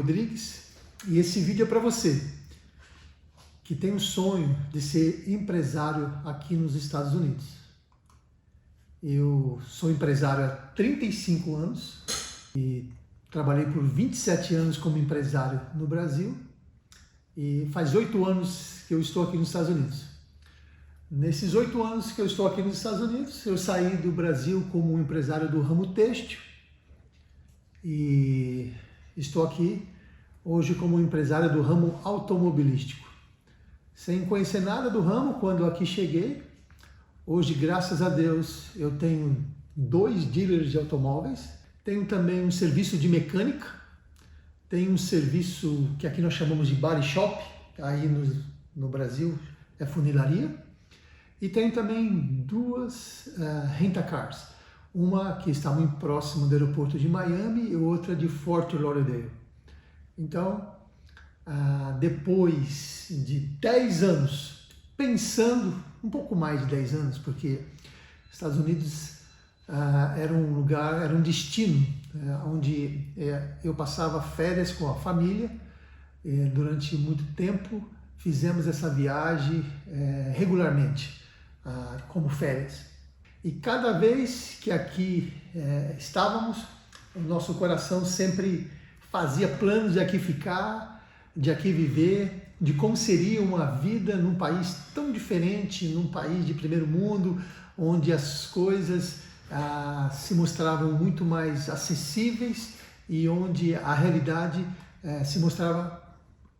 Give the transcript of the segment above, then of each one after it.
Rodrigues e esse vídeo é para você que tem o sonho de ser empresário aqui nos Estados Unidos. Eu sou empresário há 35 anos e trabalhei por 27 anos como empresário no Brasil e faz 8 anos que eu estou aqui nos Estados Unidos. Nesses 8 anos que eu estou aqui nos Estados Unidos, eu saí do Brasil como um empresário do ramo têxtil e estou aqui hoje como empresário do ramo automobilístico. Sem conhecer nada do ramo quando aqui cheguei, hoje, graças a Deus, eu tenho 2 dealers de automóveis, tenho também um serviço de mecânica, tenho um serviço que aqui nós chamamos de body shop, aí no Brasil é funilaria, e tenho também 2 rent-a-cars, uma que está muito próximo do aeroporto de Miami e outra de Fort Lauderdale. Então, depois de 10 anos, pensando, um pouco mais de 10 anos, porque Estados Unidos era um lugar, era um destino onde eu passava férias com a família. Durante muito tempo fizemos essa viagem regularmente, como férias. E cada vez que aqui estávamos, o nosso coração sempre fazia planos de aqui ficar, de aqui viver, de como seria uma vida num país tão diferente, num país de primeiro mundo, onde as coisas se mostravam muito mais acessíveis e onde a realidade se mostrava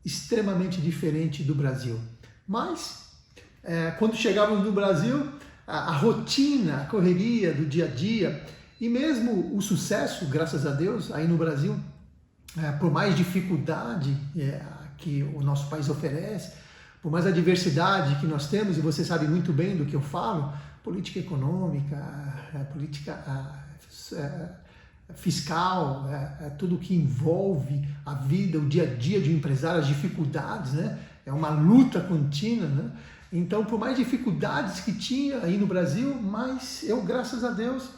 extremamente diferente do Brasil. Mas, quando chegávamos no Brasil, a rotina, a correria do dia a dia e mesmo o sucesso, graças a Deus, aí no Brasil, por mais dificuldade que o nosso país oferece, por mais adversidade que nós temos, e você sabe muito bem do que eu falo, política econômica, política fiscal, tudo que envolve a vida, o dia a dia de um empresário, as dificuldades, né? É uma luta contínua, né? Então, por mais dificuldades que tinha aí no Brasil, mas eu, graças a Deus,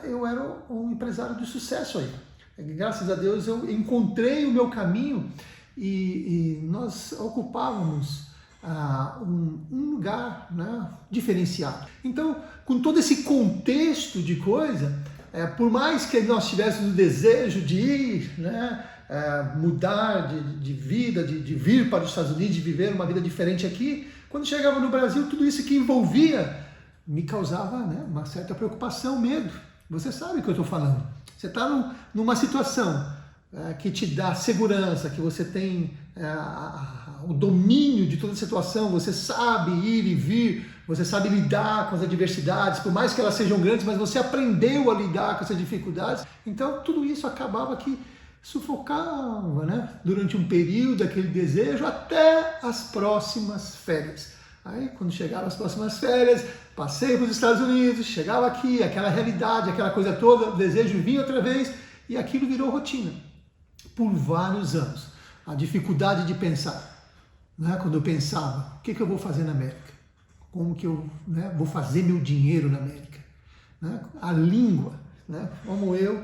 eu era um empresário de sucesso aí. Graças a Deus eu encontrei o meu caminho e nós ocupávamos um lugar, né, diferenciado. Então, com todo esse contexto de coisa, por mais que nós tivéssemos o desejo de ir, né, mudar de vida, de vir para os Estados Unidos, de viver uma vida diferente aqui, quando chegava no Brasil, tudo isso que envolvia me causava, né, uma certa preocupação, medo. Você sabe o que eu estou falando. Você está numa situação que te dá segurança, que você tem o domínio de toda a situação, você sabe ir e vir, você sabe lidar com as adversidades, por mais que elas sejam grandes, mas você aprendeu a lidar com essas dificuldades. Então, tudo isso acabava que sufocava, né? Durante um período, aquele desejo, até as próximas férias. Aí, quando chegaram as próximas férias, passei para os Estados Unidos, chegava aqui, aquela realidade, aquela coisa toda, o desejo vinha outra vez, e aquilo virou rotina. Por vários anos. A dificuldade de pensar. Né? Quando eu pensava, o que eu vou fazer na América? Como que eu, né, vou fazer meu dinheiro na América? Né? A língua, né? Como eu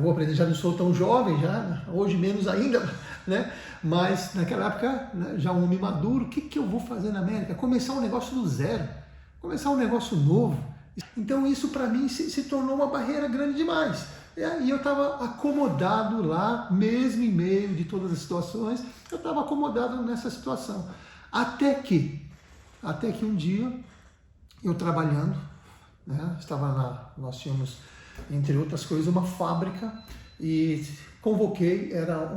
vou aprender, já não sou tão jovem, já hoje menos ainda, né? Mas naquela época, né, já um homem maduro, o que eu vou fazer na América? Começar um negócio do zero, começar um negócio novo. Então isso para mim se tornou uma barreira grande demais. E eu estava acomodado lá, mesmo em meio de todas as situações, eu estava acomodado nessa situação. Até que um dia, eu trabalhando, né, estava lá, nós tínhamos, entre outras coisas, uma fábrica e convoquei, era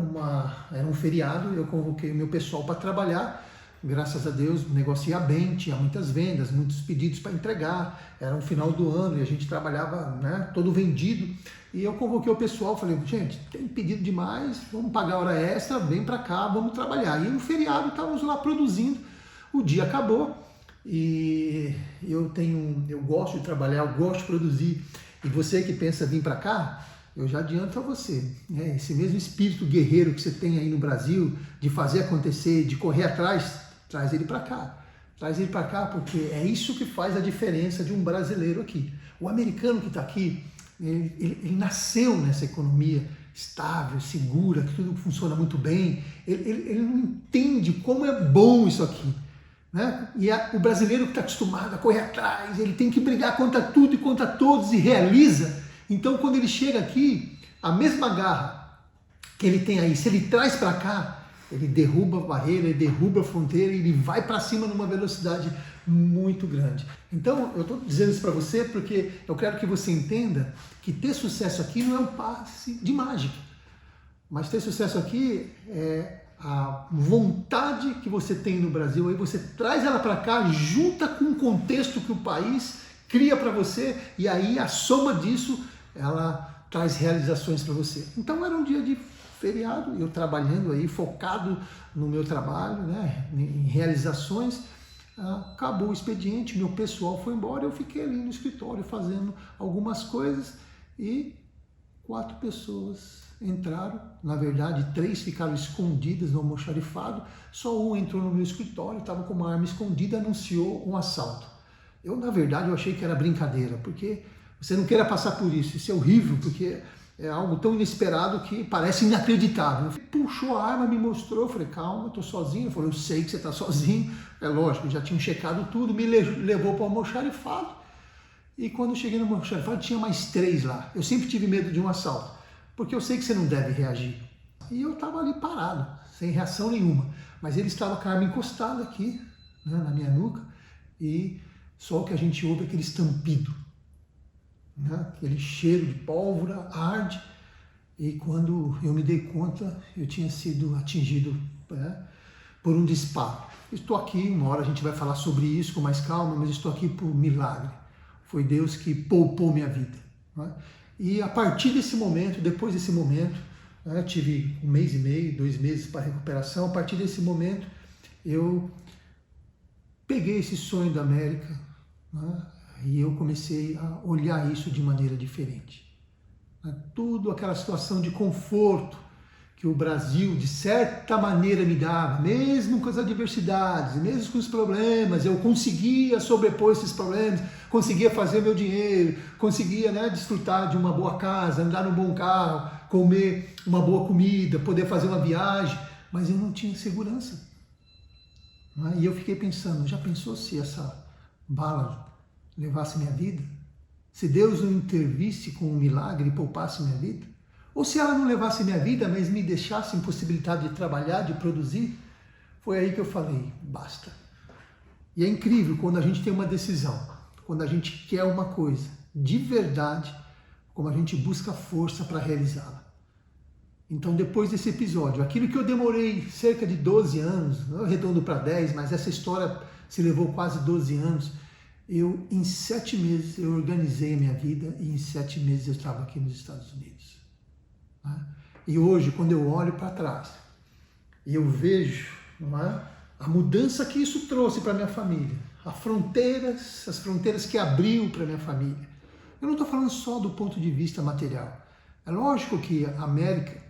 um feriado, eu convoquei o meu pessoal para trabalhar. Graças a Deus, o negócio ia bem, tinha muitas vendas, muitos pedidos para entregar, era um final do ano e a gente trabalhava, né, todo vendido. E eu convoquei o pessoal, falei, gente, tem pedido demais, vamos pagar hora extra, vem para cá, vamos trabalhar. E no feriado estávamos lá produzindo, o dia acabou e eu gosto de trabalhar, eu gosto de produzir. E você que pensa vir para cá, eu já adianto a você, né, esse mesmo espírito guerreiro que você tem aí no Brasil, de fazer acontecer, de correr atrás, traz ele para cá. Traz ele para cá porque é isso que faz a diferença de um brasileiro aqui. O americano que está aqui, ele nasceu nessa economia estável, segura, que tudo funciona muito bem. Ele não entende como é bom isso aqui. Né? E o brasileiro que está acostumado a correr atrás, ele tem que brigar contra tudo e contra todos e realiza. Então, quando ele chega aqui, a mesma garra que ele tem aí, se ele traz para cá, ele derruba a barreira, ele derruba a fronteira, ele vai para cima numa velocidade muito grande. Então, eu estou dizendo isso para você porque eu quero que você entenda que ter sucesso aqui não é um passe de mágica, mas ter sucesso aqui é a vontade que você tem no Brasil, aí você traz ela para cá, junta com o contexto que o país cria para você, e aí a soma disso, ela traz realizações para você. Então era um dia de feriado, eu trabalhando aí, focado no meu trabalho, né, em realizações. Acabou o expediente, meu pessoal foi embora, eu fiquei ali no escritório fazendo algumas coisas e 4 pessoas entraram, na verdade 3 ficaram escondidas no almoxarifado, só um entrou no meu escritório, estava com uma arma escondida, anunciou um assalto. Eu, na verdade, eu achei que era brincadeira, porque você não queira passar por isso, isso é horrível, porque é algo tão inesperado que parece inacreditável. Ele puxou a arma, me mostrou, eu falei, calma, eu estou sozinho. Ele falou, eu sei que você está sozinho. É lógico, já tinham checado tudo, me levou para o almoxarifado. E quando eu cheguei no almoxarifado, tinha mais 3 lá. Eu sempre tive medo de um assalto, porque eu sei que você não deve reagir. E eu estava ali parado, sem reação nenhuma. Mas ele estava com a arma encostada aqui, né, na minha nuca, e só o que a gente ouve é aquele estampido. Né? Aquele cheiro de pólvora, arde, e quando eu me dei conta, eu tinha sido atingido, né, por um disparo. Estou aqui, uma hora a gente vai falar sobre isso com mais calma, mas estou aqui por milagre. Foi Deus que poupou minha vida. Né? E a partir desse momento, depois desse momento, né, tive 1 mês e meio, 2 meses para recuperação. A partir desse momento, eu peguei esse sonho da América, né, e eu comecei a olhar isso de maneira diferente. Tudo aquela situação de conforto que o Brasil, de certa maneira, me dava, mesmo com as adversidades, mesmo com os problemas, eu conseguia sobrepor esses problemas, conseguia fazer meu dinheiro, conseguia, né, desfrutar de uma boa casa, andar num bom carro, comer uma boa comida, poder fazer uma viagem, mas eu não tinha segurança. E eu fiquei pensando, já pensou se essa bala levasse minha vida? Se Deus não intervisse com um milagre e poupasse minha vida? Ou se ela não levasse minha vida, mas me deixasse impossibilidade de trabalhar, de produzir? Foi aí que eu falei, basta. E é incrível quando a gente tem uma decisão, quando a gente quer uma coisa de verdade, como a gente busca força para realizá-la. Então, depois desse episódio, aquilo que eu demorei cerca de 12 anos, não arredondo para 10, mas essa história se levou quase 12 anos, em 7 meses eu organizei a minha vida e em 7 meses eu estava aqui nos Estados Unidos. E hoje, quando eu olho para trás e eu vejo, a mudança que isso trouxe para minha família, as fronteiras que abriu para minha família. Eu não estou falando só do ponto de vista material. É lógico que a América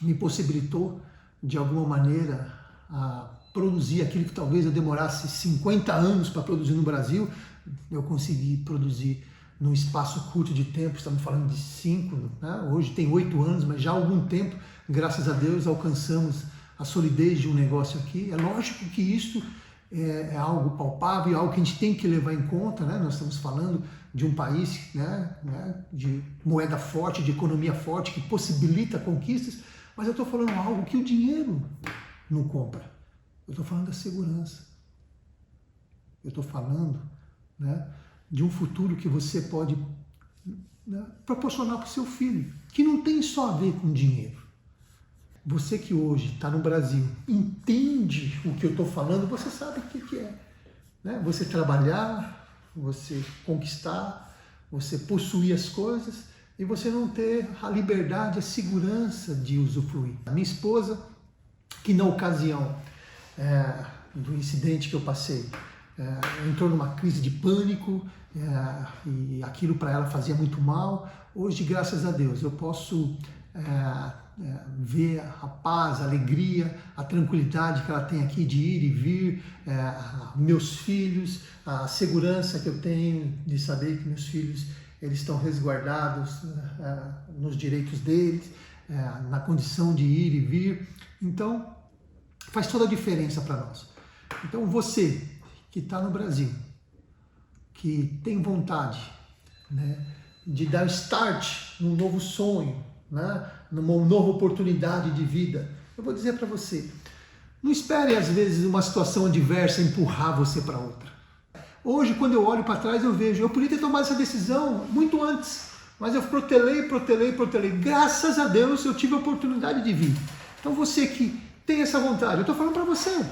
me possibilitou, de alguma maneira, a produzir aquilo que talvez eu demorasse 50 anos para produzir no Brasil. Eu consegui produzir num espaço curto de tempo, estamos falando de 5, né? Hoje tem 8 anos, mas já há algum tempo, graças a Deus, alcançamos a solidez de um negócio aqui. É lógico que isso é algo palpável, algo que a gente tem que levar em conta, né? Nós estamos falando de um país, né, de moeda forte, de economia forte, que possibilita conquistas, mas eu estou falando algo que o dinheiro não compra. Eu estou falando da segurança. Eu estou falando, né, de um futuro que você pode, né, proporcionar para o seu filho, que não tem só a ver com dinheiro. Você que hoje está no Brasil, entende o que eu estou falando, você sabe o que é. Né? Você trabalhar, você conquistar, você possuir as coisas e você não ter a liberdade, a segurança de usufruir. A minha esposa, que na ocasião do incidente que eu passei, entrou numa crise de pânico, e aquilo para ela fazia muito mal. Hoje, graças a Deus, eu posso ver a paz, a alegria, a tranquilidade que ela tem aqui de ir e vir, meus filhos, a segurança que eu tenho de saber que meus filhos eles estão resguardados nos direitos deles. na condição de ir e vir. Então, faz toda a diferença para nós. Então, você que está no Brasil, que tem vontade, né, de dar start num novo sonho, né, numa nova oportunidade de vida, eu vou dizer para você, não espere às vezes uma situação adversa empurrar você para outra. Hoje, quando eu olho para trás, eu vejo, eu podia ter tomado essa decisão muito antes, mas eu protelei. Graças a Deus eu tive a oportunidade de vir. Então você que tem essa vontade, eu estou falando para você,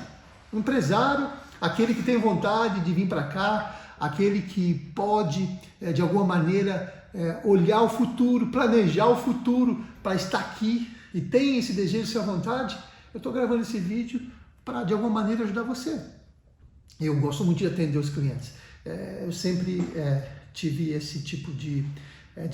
um empresário, aquele que tem vontade de vir para cá, aquele que pode, de alguma maneira, olhar o futuro, planejar o futuro para estar aqui e tem esse desejo, essa vontade, eu estou gravando esse vídeo para, de alguma maneira, ajudar você. Eu gosto muito de atender os clientes. Eu sempre tive esse tipo de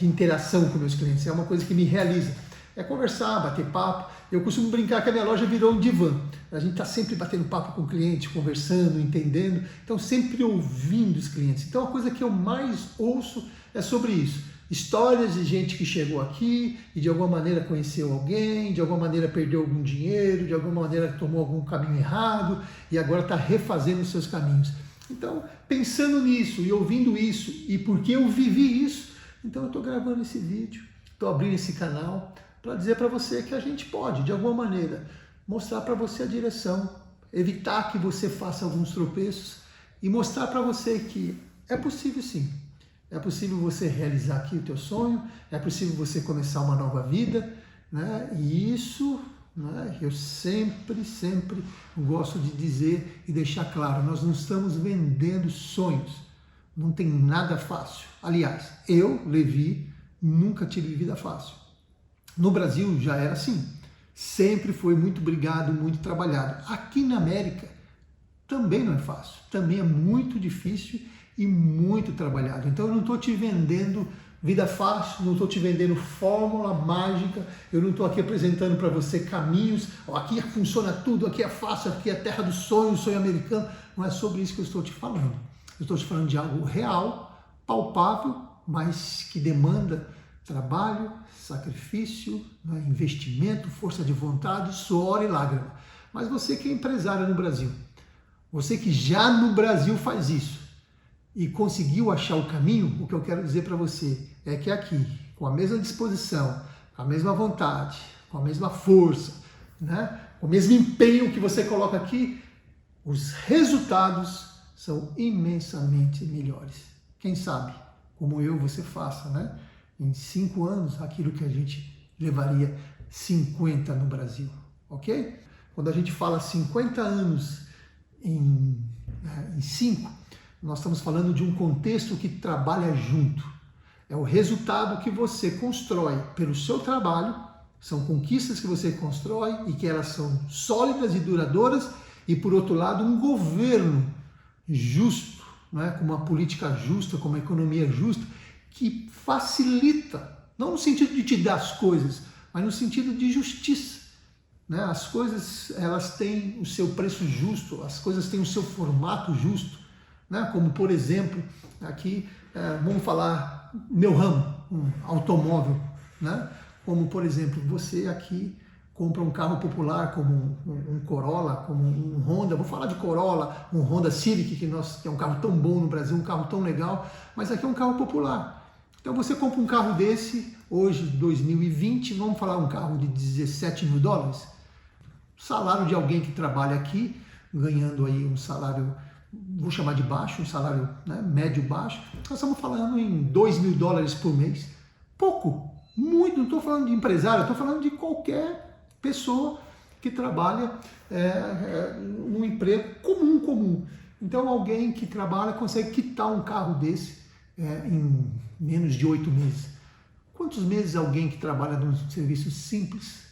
interação com meus clientes. É uma coisa que me realiza. É conversar, bater papo. Eu costumo brincar que a minha loja virou um divã. A gente está sempre batendo papo com o cliente, conversando, entendendo. Então, sempre ouvindo os clientes. Então, a coisa que eu mais ouço é sobre isso. Histórias de gente que chegou aqui e de alguma maneira conheceu alguém, de alguma maneira perdeu algum dinheiro, de alguma maneira tomou algum caminho errado e agora está refazendo os seus caminhos. Então, pensando nisso e ouvindo isso e porque eu vivi isso, então eu estou gravando esse vídeo, estou abrindo esse canal para dizer para você que a gente pode, de alguma maneira, mostrar para você a direção, evitar que você faça alguns tropeços e mostrar para você que é possível sim. É possível você realizar aqui o teu sonho, é possível você começar uma nova vida, né? E isso, né, eu sempre gosto de dizer e deixar claro, nós não estamos vendendo sonhos, não tem nada fácil. Aliás, eu, Levi, nunca tive vida fácil. No Brasil já era assim, sempre foi muito brigado, muito trabalhado. Aqui na América também não é fácil, também é muito difícil e muito trabalhado. Então eu não estou te vendendo vida fácil, não estou te vendendo fórmula mágica, eu não estou aqui apresentando para você caminhos, aqui funciona tudo, aqui é fácil, aqui é a terra do sonho, sonho americano. Não é sobre isso que eu estou te falando. Eu estou te falando de algo real, palpável, mas que demanda trabalho, sacrifício, né, investimento, força de vontade, suor e lágrima. Mas você que é empresário no Brasil, você que já no Brasil faz isso, e conseguiu achar o caminho, o que eu quero dizer para você é que aqui, com a mesma disposição, com a mesma vontade, com a mesma força, né, com o mesmo empenho que você coloca aqui, os resultados são imensamente melhores. Quem sabe, como eu, você faça, né, em 5 anos, aquilo que a gente levaria 50 no Brasil, ok? Quando a gente fala 50 anos em 5, nós estamos falando de um contexto que trabalha junto. É o resultado que você constrói pelo seu trabalho, são conquistas que você constrói e que elas são sólidas e duradouras, e por outro lado, um governo justo, né, com uma política justa, com uma economia justa, que facilita, não no sentido de te dar as coisas, mas no sentido de justiça. Né? As coisas, elas têm o seu preço justo, as coisas têm o seu formato justo. Né? Como, por exemplo, aqui, vamos falar, meu ramo, um automóvel, né? Como, por exemplo, você aqui compra um carro popular como um Corolla, como um Honda, vou falar de Corolla, um Honda Civic, que é um carro tão bom no Brasil, um carro tão legal, mas aqui é um carro popular. Então você compra um carro desse, hoje, 2020, vamos falar um carro de 17 mil dólares, salário de alguém que trabalha aqui, ganhando aí um salário, vou chamar de baixo, um salário, né, médio baixo, nós estamos falando em 2 mil dólares por mês. Pouco, muito, não estou falando de empresário, estou falando de qualquer pessoa que trabalha num emprego comum. Então alguém que trabalha consegue quitar um carro desse em menos de 8 meses. Quantos meses alguém que trabalha num serviço simples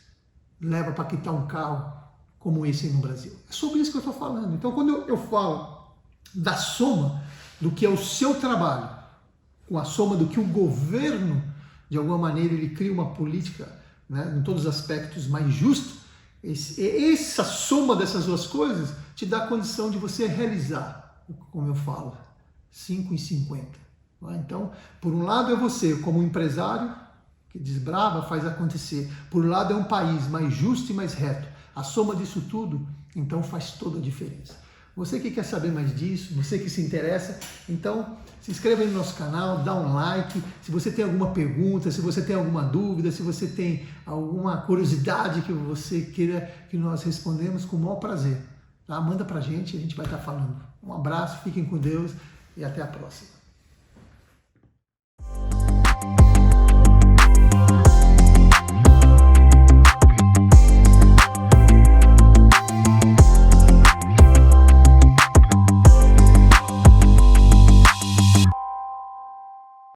leva para quitar um carro como esse aí no Brasil? É sobre isso que eu estou falando. Então quando eu falo da soma do que é o seu trabalho, com a soma do que o governo, de alguma maneira, ele cria uma política, né, em todos os aspectos mais justa, essa soma dessas duas coisas te dá a condição de você realizar, como eu falo, 5 em 50. Então, por um lado é você como empresário, que desbrava faz acontecer. Por um lado é um país mais justo e mais reto. A soma disso tudo, então, faz toda a diferença. Você que quer saber mais disso, você que se interessa, então se inscreva aí no nosso canal, dá um like. Se você tem alguma pergunta, se você tem alguma dúvida, se você tem alguma curiosidade que você queira que nós respondemos, com o maior prazer. Tá? Manda pra gente, a gente vai estar falando. Um abraço, fiquem com Deus e até a próxima.